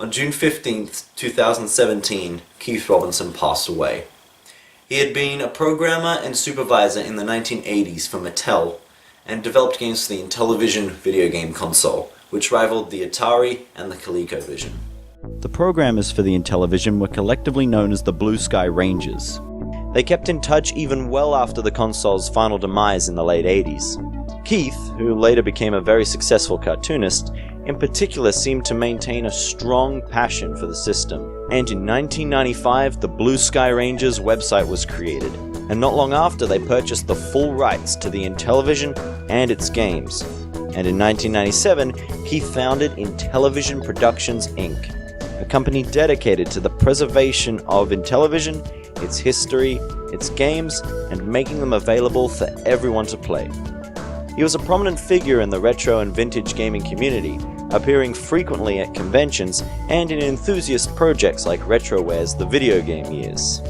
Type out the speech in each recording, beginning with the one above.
On June 15th, 2017, Keith Robinson passed away. He had been a programmer and supervisor in the 1980s for Mattel, and developed games for the Intellivision video game console, which rivaled the Atari and the ColecoVision. The programmers for the Intellivision were collectively known as the Blue Sky Rangers. They kept in touch even well after the console's final demise in the late 80s. Keith, who later became a very successful cartoonist, in particular seemed to maintain a strong passion for the system. And in 1995, the Blue Sky Rangers website was created, and not long after they purchased the full rights to the Intellivision and its games. And in 1997, Keith founded Intellivision Productions Inc., a company dedicated to the preservation of Intellivision, its history, its games, and making them available for everyone to play. He was a prominent figure in the retro and vintage gaming community, appearing frequently at conventions and in enthusiast projects like RetroWare's The Video Game Years.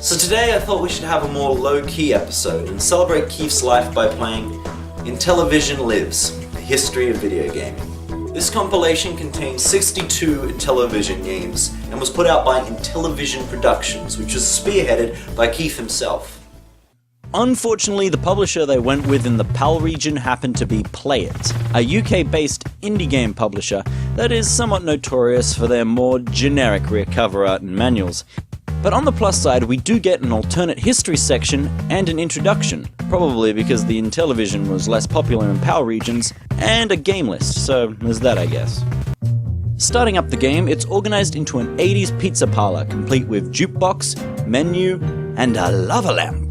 So today I thought we should have a more low-key episode and celebrate Keith's life by playing Intellivision Lives, the history of video gaming. This compilation contains 62 Intellivision games and was put out by Intellivision Productions, which was spearheaded by Keith himself. Unfortunately, the publisher they went with in the PAL region happened to be Play It, a UK-based indie game publisher that is somewhat notorious for their more generic rear cover art and manuals. But on the plus side, we do get an alternate history section and an introduction, probably because the Intellivision was less popular in PAL regions, and a game list, so there's that I guess. Starting up the game, it's organised into an 80s pizza parlour, complete with jukebox, menu, and a lava lamp.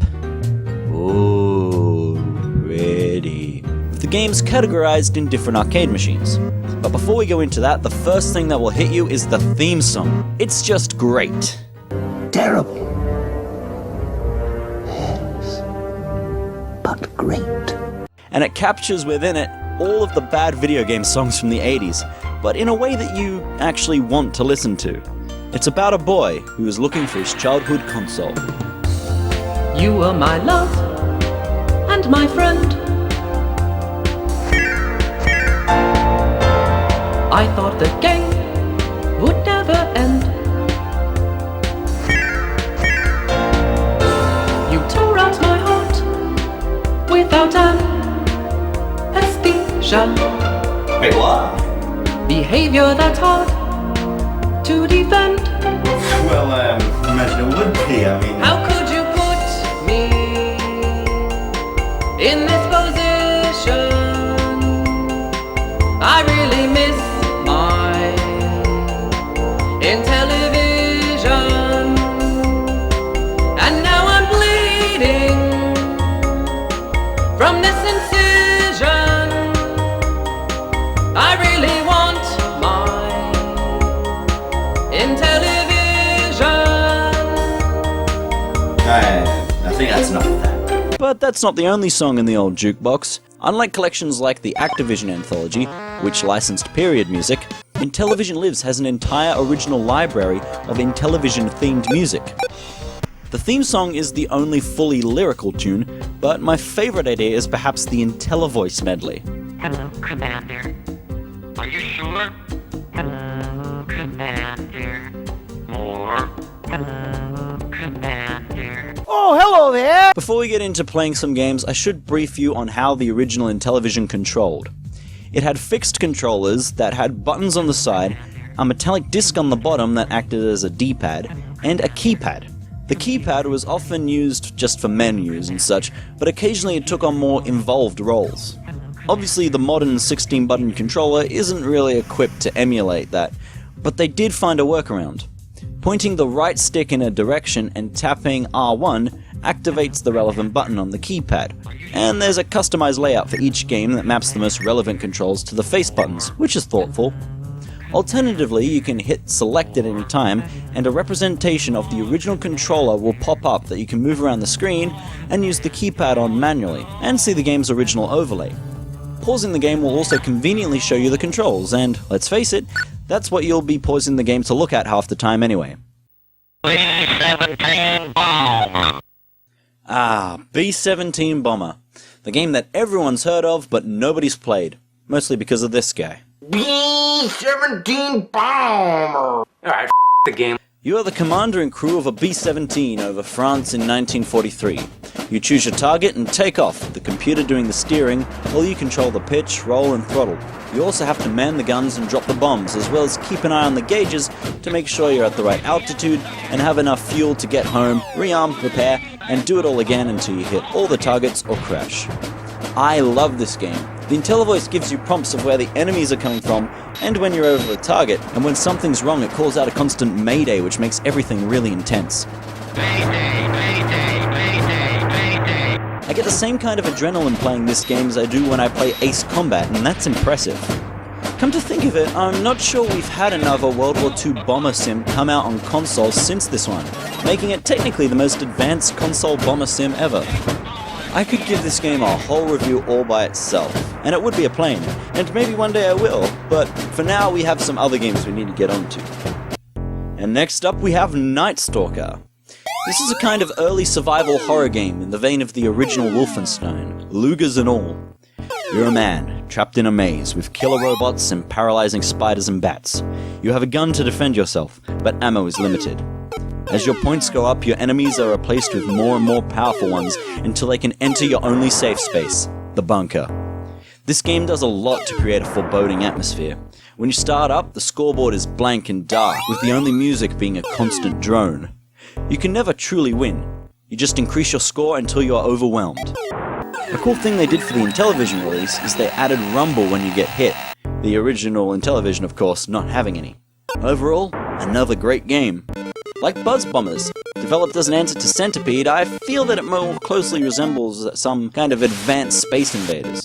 Ooh, ready. The game's categorized in different arcade machines. But before we go into that, the first thing that will hit you is the theme song. It's just great. Terrible. Yes. But great. And it captures within it all of the bad video game songs from the 80s, but in a way that you actually want to listen to. It's about a boy who is looking for his childhood console. You were my love and my friend. I thought the game would never end. You tore out my heart without anesthesia. Wait, what? Behavior that's hard to defend. Well, imagine it would be, How could you put me in this position? I really miss my Intellivision, and now I'm bleeding from this incision. I really want my Intellivision. I think that's enough of that. But that's not the only song in the old jukebox. Unlike collections like the Activision Anthology, which licensed period music, Intellivision Lives has an entire original library of Intellivision-themed music. The theme song is the only fully lyrical tune, but my favourite idea is perhaps the IntelliVoice medley. Hello, Commander. Are you sure? Hello, Commander. More. Hello, Commander. Oh, hello there! Before we get into playing some games, I should brief you on how the original Intellivision controlled. It had fixed controllers that had buttons on the side, a metallic disc on the bottom that acted as a D-pad, and a keypad. The keypad was often used just for menus and such, but occasionally it took on more involved roles. Obviously, the modern 16-button controller isn't really equipped to emulate that, but they did find a workaround. Pointing the right stick in a direction and tapping R1 activates the relevant button on the keypad, and there's a customized layout for each game that maps the most relevant controls to the face buttons, which is thoughtful. Alternatively, you can hit select at any time, and a representation of the original controller will pop up that you can move around the screen and use the keypad on manually, and see the game's original overlay. Pausing the game will also conveniently show you the controls, and let's face it, that's what you'll be pausing the game to look at half the time anyway. B-17 Bomber. Ah, B-17 Bomber. The game that everyone's heard of, but nobody's played. Mostly because of this guy. B-17 bomber. Alright, the game. You are the commander and crew of a B-17 over France in 1943. You choose your target and take off, with the computer doing the steering, while you control the pitch, roll and throttle. You also have to man the guns and drop the bombs, as well as keep an eye on the gauges to make sure you're at the right altitude and have enough fuel to get home, rearm, repair, and do it all again until you hit all the targets or crash. I love this game. The IntelliVoice gives you prompts of where the enemies are coming from and when you're over the target, and when something's wrong it calls out a constant mayday, which makes everything really intense. I get the same kind of adrenaline playing this game as I do when I play Ace Combat, and that's impressive. Come to think of it, I'm not sure we've had another World War II bomber sim come out on console since this one, making it technically the most advanced console bomber sim ever. I could give this game a whole review all by itself, and it would be a plain, and maybe one day I will, but for now we have some other games we need to get onto. And next up we have Night Stalker. This is a kind of early survival horror game in the vein of the original Wolfenstein, Lugers and all. You're a man, trapped in a maze with killer robots and paralyzing spiders and bats. You have a gun to defend yourself, but ammo is limited. As your points go up, your enemies are replaced with more and more powerful ones until they can enter your only safe space, the bunker. This game does a lot to create a foreboding atmosphere. When you start up, the scoreboard is blank and dark, with the only music being a constant drone. You can never truly win. You just increase your score until you are overwhelmed. A cool thing they did for the Intellivision release is they added rumble when you get hit, the original Intellivision of course not having any. Overall, another great game. Like Buzz Bombers, developed as an answer to Centipede, I feel that it more closely resembles some kind of advanced Space Invaders.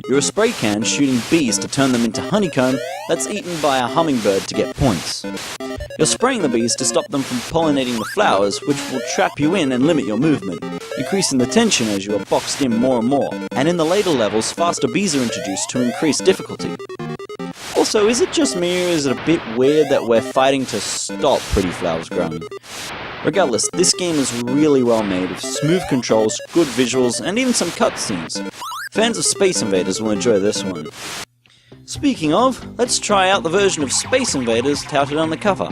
You're a spray can shooting bees to turn them into honeycomb that's eaten by a hummingbird to get points. You're spraying the bees to stop them from pollinating the flowers, which will trap you in and limit your movement, increasing the tension as you are boxed in more and more. And in the later levels, faster bees are introduced to increase difficulty. Also, is it just me, or is it a bit weird that we're fighting to stop pretty flowers growing? Regardless, this game is really well made, with smooth controls, good visuals, and even some cutscenes. Fans of Space Invaders will enjoy this one. Speaking of, let's try out the version of Space Invaders touted on the cover.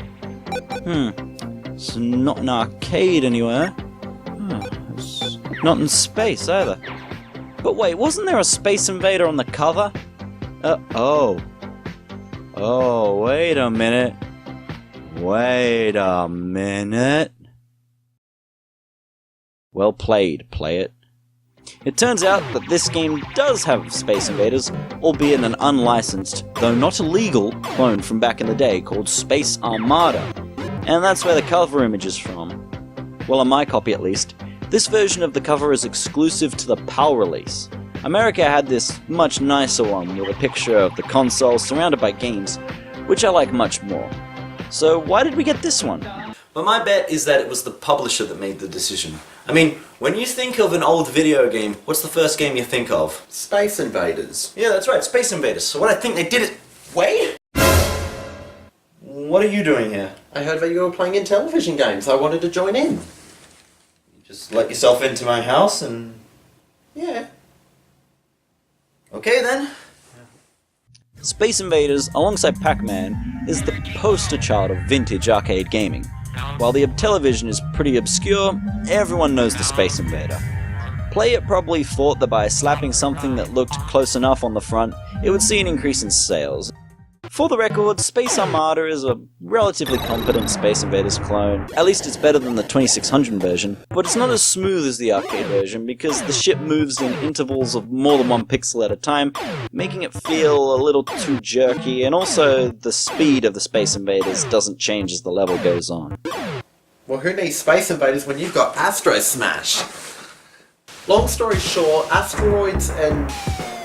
It's not an arcade anywhere. It's not in space either. But wait, wasn't there a Space Invader on the cover? Oh, wait a minute. Well played, play it. It turns out that this game does have Space Invaders, albeit an unlicensed, though not illegal, clone from back in the day called Space Armada. And that's where the cover image is from. Well, on my copy at least, this version of the cover is exclusive to the PAL release. America had this much nicer one with a picture of the console surrounded by games, which I like much more. So why did we get this one? But my bet is that it was the publisher that made the decision. I mean, when you think of an old video game, what's the first game you think of? Space Invaders. Yeah, that's right, Space Invaders. So what I think they did is... Wait! What are you doing here? I heard that you were playing Intellivision games. I wanted to join in. You just let yourself into my house and... Yeah. Okay then. Space Invaders, alongside Pac-Man, is the poster child of vintage arcade gaming. While the Intellivision is pretty obscure, everyone knows the Space Invader. Player probably thought that by slapping something that looked close enough on the front, it would see an increase in sales. For the record, Space Armada is a relatively competent Space Invaders clone. At least it's better than the 2600 version, but it's not as smooth as the arcade version because the ship moves in intervals of more than one pixel at a time, making it feel a little too jerky, and also the speed of the Space Invaders doesn't change as the level goes on. Well, who needs Space Invaders when you've got Astro Smash? Long story short, asteroids and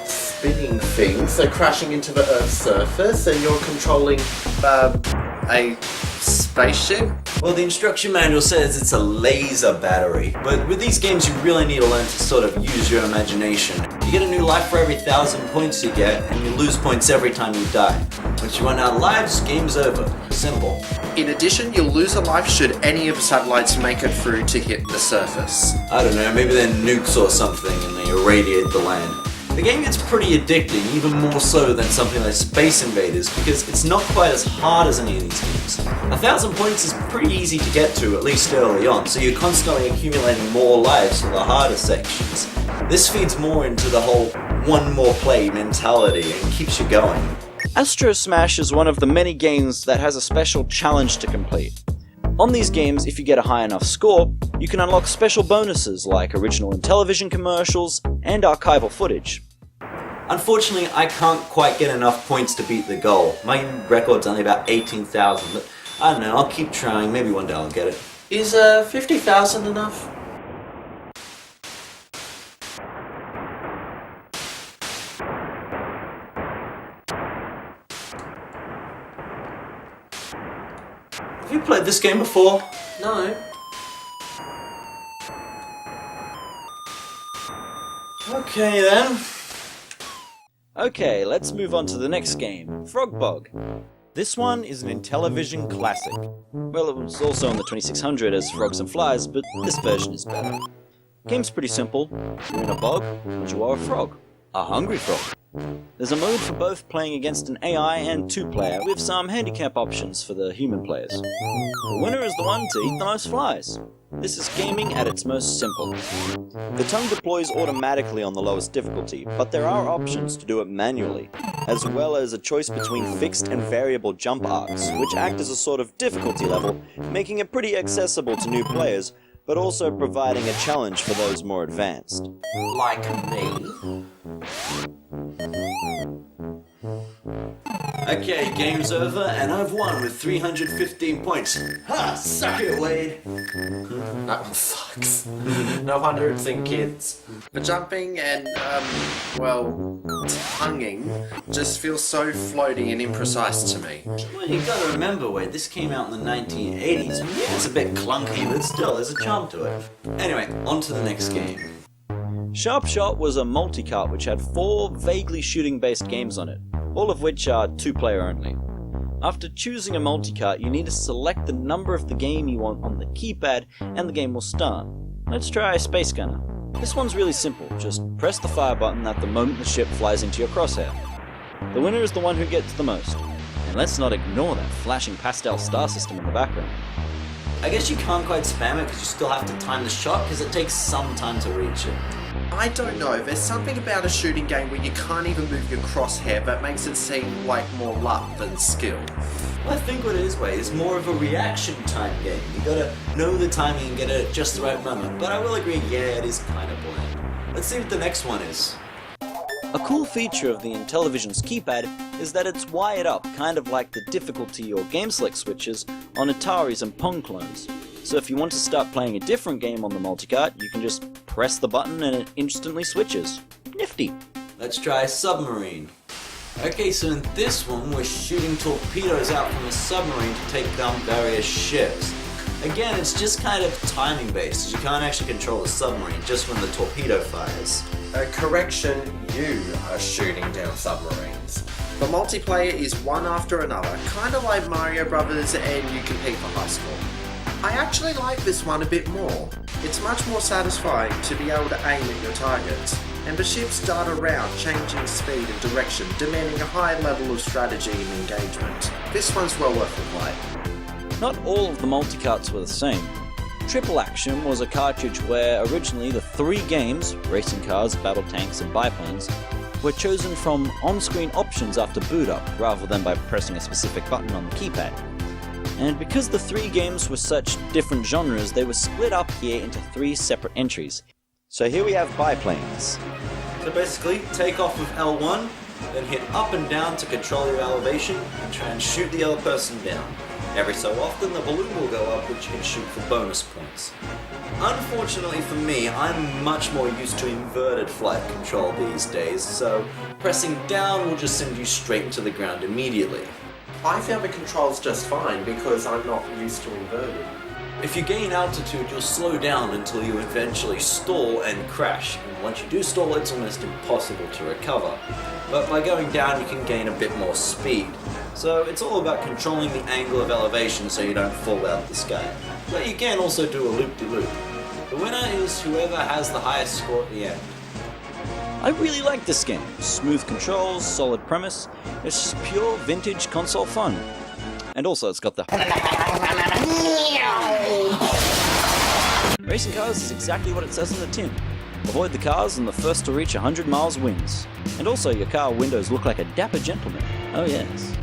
spinning things are crashing into the Earth's surface, and you're controlling a spaceship? Well, the instruction manual says it's a laser battery, but with these games you really need to learn to sort of use your imagination. You get a new life for every 1,000 points you get, and you lose points every time you die. Once you run out of lives, game's over. Simple. In addition, you'll lose a life should any of the satellites make it through to hit the surface. I don't know, maybe they're nukes or something and they irradiate the land. The game gets pretty addicting, even more so than something like Space Invaders, because it's not quite as hard as any of these games. 1,000 points is pretty easy to get to, at least early on, so you're constantly accumulating more lives for the harder sections. This feeds more into the whole one more play mentality and keeps you going. Astro Smash is one of the many games that has a special challenge to complete. On these games, if you get a high enough score, you can unlock special bonuses like original Intellivision commercials and archival footage. Unfortunately, I can't quite get enough points to beat the goal. My record's only about 18,000, but I don't know, I'll keep trying, maybe one day I'll get it. Is 50,000 enough? Have you played this game before? No. Okay then. Okay, let's move on to the next game, Frogbog. This one is an Intellivision classic. Well, it was also on the 2600 as Frogs and Flies, but this version is better. Game's pretty simple. You're in a bog, and you are a frog. A hungry frog. There's a mode for both playing against an AI and two-player, with some handicap options for the human players. The winner is the one to eat the most flies. This is gaming at its most simple. The tongue deploys automatically on the lowest difficulty, but there are options to do it manually, as well as a choice between fixed and variable jump arcs, which act as a sort of difficulty level, making it pretty accessible to new players, but also providing a challenge for those more advanced. Like me. Okay, game's over, and I've won with 315 points. Ha! Suck it, Wade! That one sucks. No wonder it's in kids. The jumping and, tonguing just feels so floaty and imprecise to me. Well, you gotta remember, Wade, this came out in the 1980s, and yeah, it's a bit clunky, but still, there's a charm to it. Anyway, on to the next game. Sharp Shot was a multi-cart which had 4 vaguely shooting-based games on it, all of which are 2-player only. After choosing a multi-cart, you need to select the number of the game you want on the keypad, and the game will start. Let's try Space Gunner. This one's really simple, just press the fire button at the moment the ship flies into your crosshair. The winner is the one who gets the most. And let's not ignore that flashing pastel star system in the background. I guess you can't quite spam it because you still have to time the shot because it takes some time to reach it. I don't know, there's something about a shooting game where you can't even move your crosshair that makes it seem like more luck than skill. Well, I think what it is, Wade, is more of a reaction time game. You gotta know the timing and get it at just the right moment. But I will agree, yeah, it is kind of bland. Let's see what the next one is. A cool feature of the Intellivision's keypad is that it's wired up, kind of like the difficulty or game select switches on Ataris and Pong clones. So if you want to start playing a different game on the multicart, you can just press the button and it instantly switches. Nifty. Let's try Submarine. Okay, so in this one, we're shooting torpedoes out from a submarine to take down various ships. Again, it's just kind of timing based, you can't actually control the submarine just when the torpedo fires. Correction, you are shooting down submarines. The multiplayer is one after another, kind of like Mario Brothers, and you compete for high score. I actually like this one a bit more. It's much more satisfying to be able to aim at your targets, and the ships dart around, changing speed and direction, demanding a high level of strategy and engagement. This one's well worth the play. Not all of the multicarts were the same. Triple Action was a cartridge where originally the 3 games, racing cars, battle tanks and biplanes, were chosen from on-screen options after boot up, rather than by pressing a specific button on the keypad. And because the 3 games were such different genres, they were split up here into 3 separate entries. So here we have biplanes. So basically, take off with L1, then hit up and down to control your elevation, and try and shoot the other person down. Every so often, the balloon will go up, which you can shoot for bonus points. Unfortunately for me, I'm much more used to inverted flight control these days, so pressing down will just send you straight into the ground immediately. I found the controls just fine because I'm not used to inverted. If you gain altitude, you'll slow down until you eventually stall and crash. And once you do stall, it's almost impossible to recover. But by going down, you can gain a bit more speed. So it's all about controlling the angle of elevation so you don't fall out of the sky. But you can also do a loop-de-loop. The winner is whoever has the highest score at the end. I really like this game. Smooth controls, solid premise, it's just pure vintage console fun. And also it's got the racing cars is exactly what it says on the tin. Avoid the cars and the first to reach 100 miles wins. And also your car windows look like a dapper gentleman. Oh yes.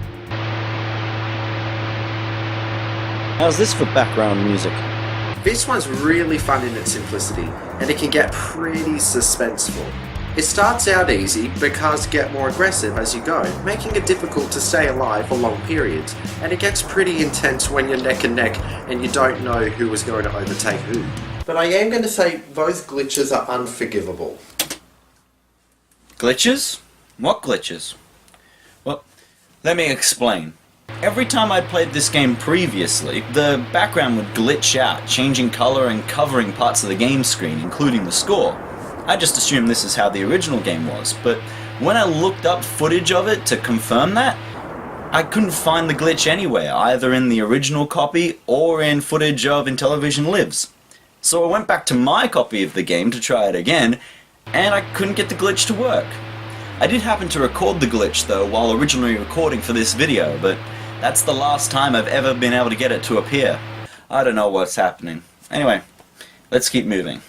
How's this for background music? This one's really fun in its simplicity, and it can get pretty suspenseful. It starts out easy, but cars get more aggressive as you go, making it difficult to stay alive for long periods, and it gets pretty intense when you're neck and neck and you don't know who is going to overtake who. But I am going to say those glitches are unforgivable. Glitches? What glitches? Well, let me explain. Every time I played this game previously, the background would glitch out, changing color and covering parts of the game screen, including the score. I just assumed this is how the original game was, but when I looked up footage of it to confirm that, I couldn't find the glitch anywhere, either in the original copy or in footage of Intellivision Lives. So I went back to my copy of the game to try it again, and I couldn't get the glitch to work. I did happen to record the glitch though while originally recording for this video, but that's the last time I've ever been able to get it to appear. I don't know what's happening. Anyway, let's keep moving.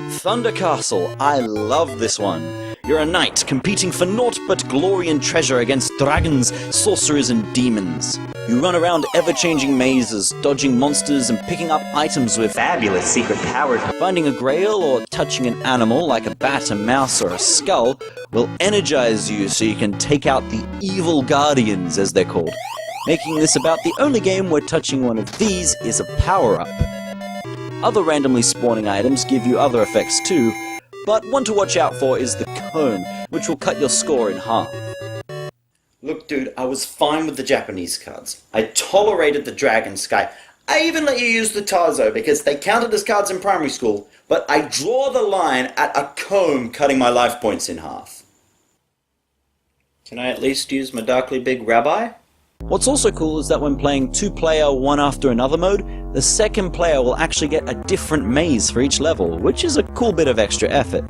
Thunder Castle, I love this one. You're a knight competing for naught but glory and treasure against dragons, sorcerers and demons. You run around ever-changing mazes, dodging monsters and picking up items with fabulous secret powers. Finding a grail or touching an animal like a bat, a mouse or a skull will energize you so you can take out the evil guardians, as they're called, making this about the only game where touching one of these is a power-up. Other randomly spawning items give you other effects too, but one to watch out for is the cone, which will cut your score in half. Look, dude, I was fine with the Japanese cards. I tolerated the Dragon Sky. I even let you use the Tarzo because they counted as cards in primary school, but I draw the line at a comb cutting my life points in half. Can I at least use my Darkly Big Rabbi? What's also cool is that when playing two-player one after another mode, the second player will actually get a different maze for each level, which is a cool bit of extra effort.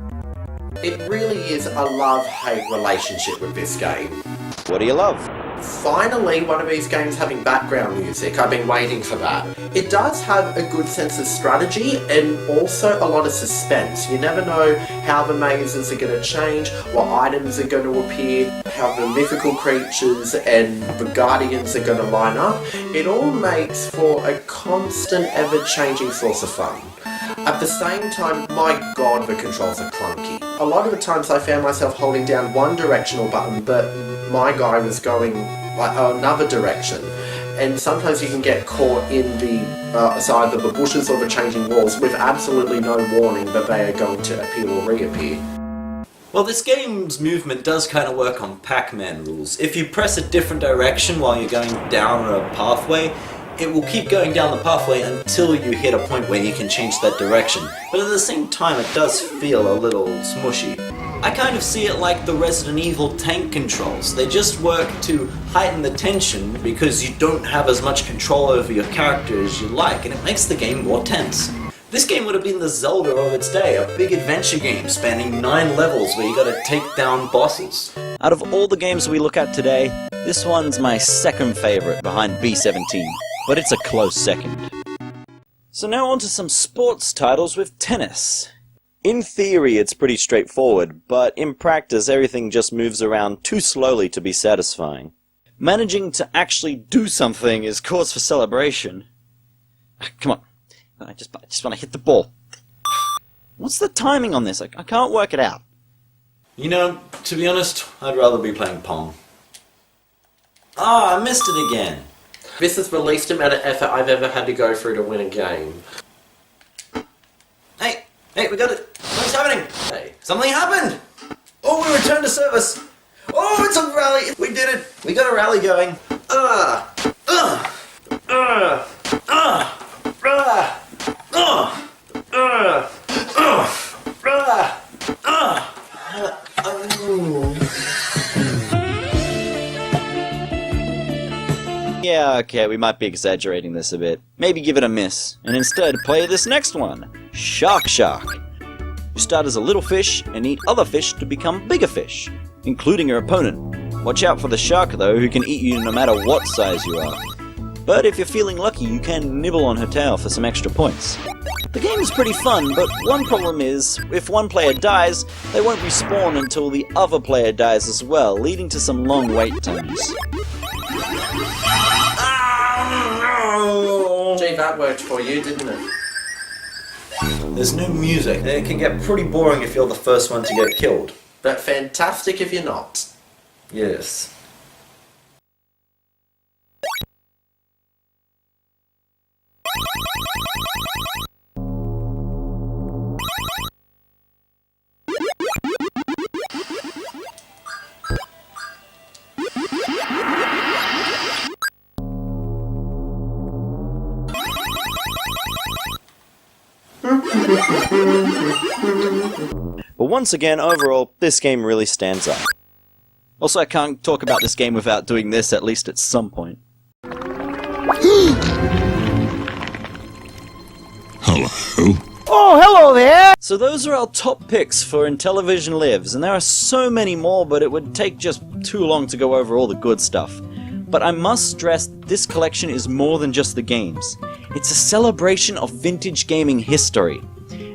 It really is a love-hate relationship with this game. What do you love? Finally, one of these games having background music. I've been waiting for that. It does have a good sense of strategy and also a lot of suspense. You never know how the mazes are going to change, what items are going to appear, how the mythical creatures and the guardians are going to line up. It all makes for a constant, ever-changing source of fun. At the same time, my god, the controls are clunky. A lot of the times I found myself holding down one directional button, but my guy was going like another direction. And sometimes you can get caught in the either the bushes or the changing walls with absolutely no warning that they are going to appear or reappear. Well, this game's movement does kind of work on Pac-Man rules. If you press a different direction while you're going down a pathway, it will keep going down the pathway until you hit a point where you can change that direction. But at the same time, it does feel a little smushy. I kind of see it like the Resident Evil tank controls. They just work to heighten the tension because you don't have as much control over your character as you like, and it makes the game more tense. This game would have been the Zelda of its day, a big adventure game spanning 9 levels where you gotta take down bosses. Out of all the games we look at today, this one's my second favourite behind B17, but it's a close second. So now on to some sports titles with tennis. In theory it's pretty straightforward, but in practice everything just moves around too slowly to be satisfying. Managing to actually do something is cause for celebration. Come on, I just want to hit the ball. What's the timing on this? I can't work it out. You know, to be honest, I'd rather be playing Pong. Ah, I missed it again. This is the least amount of effort I've ever had to go through to win a game. Hey, we got it. What's happening? Hey, something happened! Oh, we returned to service. Oh, it's a rally. We did it. We got a rally going. Yeah, okay, we might be exaggerating this a bit. Maybe give it a miss, and instead play this next one, Shark Shark. You start as a little fish and eat other fish to become bigger fish, including your opponent. Watch out for the shark though, who can eat you no matter what size you are. But if you're feeling lucky, you can nibble on her tail for some extra points. The game is pretty fun, but one problem is, if one player dies, they won't respawn until the other player dies as well, leading to some long wait times. Gee, that worked for you, didn't it? There's no music, and it can get pretty boring if you're the first one to get killed. But fantastic if you're not. Yes. But once again, overall, this game really stands out. Also, I can't talk about this game without doing this at least at some point. Hello? Oh, hello there! So those are our top picks for Intellivision Lives, and there are so many more, but it would take just too long to go over all the good stuff. But I must stress this collection is more than just the games. It's a celebration of vintage gaming history.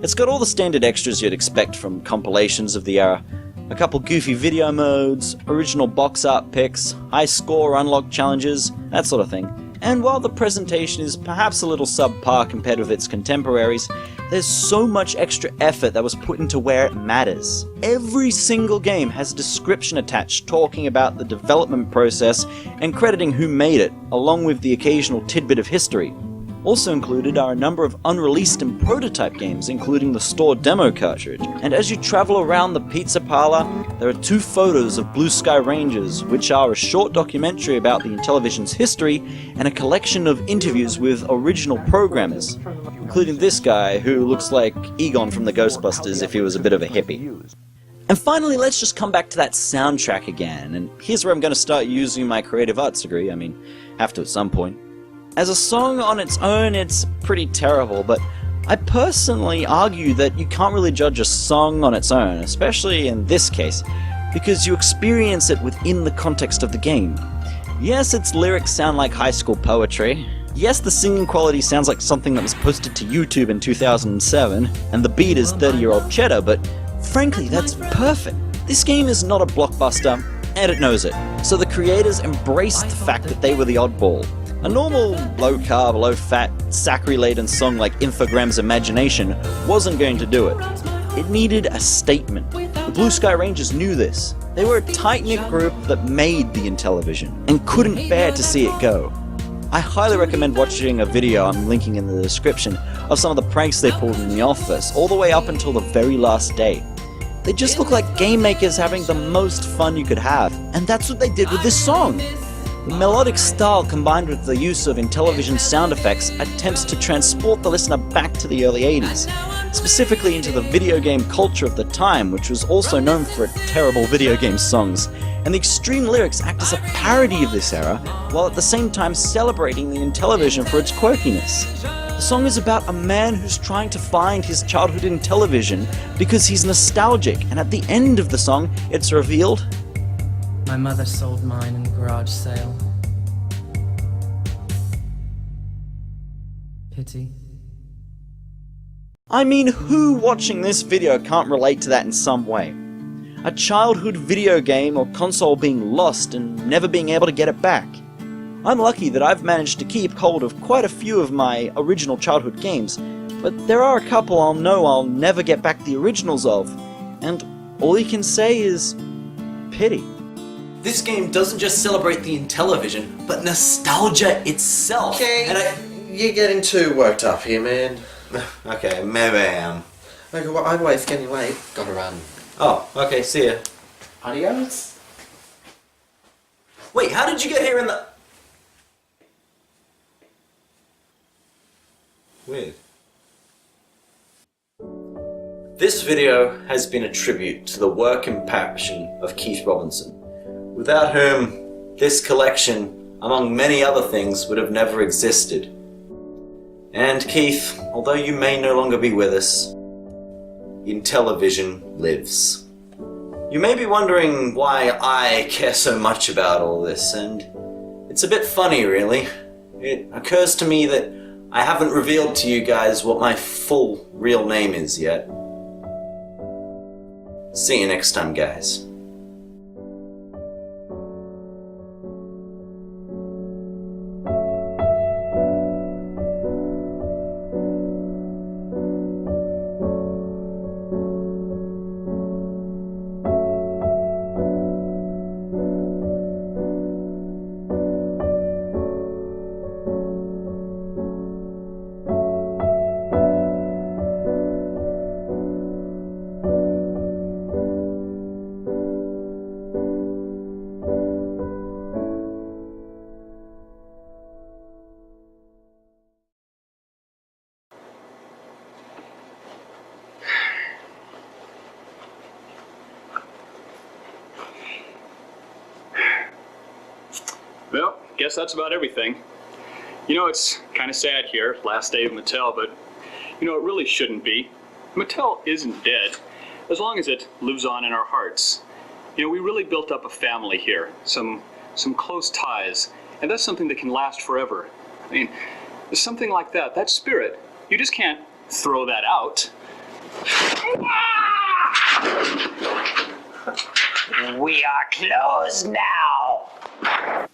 It's got all the standard extras you'd expect from compilations of the era. A couple goofy video modes, original box art picks, high score unlock challenges, that sort of thing. And while the presentation is perhaps a little subpar compared with its contemporaries, there's so much extra effort that was put into where it matters. Every single game has a description attached talking about the development process and crediting who made it, along with the occasional tidbit of history. Also included are a number of unreleased and prototype games, including the store demo cartridge. And as you travel around the pizza parlor, there are 2 photos of Blue Sky Rangers, which are a short documentary about the Intellivision's history and a collection of interviews with original programmers, including this guy who looks like Egon from the Ghostbusters if he was a bit of a hippie. And finally, let's just come back to that soundtrack again, and here's where I'm going to start using my creative arts degree. I mean, have to at some point. As a song on its own, it's pretty terrible, but I personally argue that you can't really judge a song on its own, especially in this case, because you experience it within the context of the game. Yes, its lyrics sound like high school poetry. Yes, the singing quality sounds like something that was posted to YouTube in 2007, and the beat is 30-year-old cheddar, but frankly, that's perfect. This game is not a blockbuster, and it knows it, so the creators embraced the fact that they were the oddball. A normal, low-carb, low-fat, saccharin-laden song like Infogram's Imagination wasn't going to do it. It needed a statement. The Blue Sky Rangers knew this. They were a tight-knit group that made the Intellivision, and couldn't bear to see it go. I highly recommend watching a video I'm linking in the description of some of the pranks they pulled in the office, all the way up until the very last day. They just look like game makers having the most fun you could have, and that's what they did with this song. The melodic style combined with the use of Intellivision sound effects attempts to transport the listener back to the early 80s, specifically into the video game culture of the time, which was also known for its terrible video game songs, and the extreme lyrics act as a parody of this era, while at the same time celebrating the Intellivision for its quirkiness. The song is about a man who's trying to find his childhood Intellivision because he's nostalgic, and at the end of the song, it's revealed My mother sold mine in the garage sale. Pity. I mean, who watching this video can't relate to that in some way? A childhood video game or console being lost and never being able to get it back. I'm lucky that I've managed to keep hold of quite a few of my original childhood games, but there are a couple I'll know I'll never get back the originals of, and all you can say is pity. This game doesn't just celebrate the Intellivision, but nostalgia itself. Okay, And you're getting too worked up here, man. Okay, maybe I am. Okay, well, either way, it's getting late. Gotta run. Oh, okay, see ya. Adios. Wait, how did you get here in the... Weird. This video has been a tribute to the work and passion of Keith Robinson, without whom this collection, among many other things, would have never existed. And Keith, although you may no longer be with us, Intellivision Lives. You may be wondering why I care so much about all this, and it's a bit funny, really. It occurs to me that I haven't revealed to you guys what my full real name is yet. See you next time, guys. Well, guess that's about everything. You know, it's kind of sad here, last day of Mattel, but you know, it really shouldn't be. Mattel isn't dead, as long as it lives on in our hearts. You know, we really built up a family here, some close ties, and that's something that can last forever. I mean, something like that, that spirit, you just can't throw that out. We are closed now.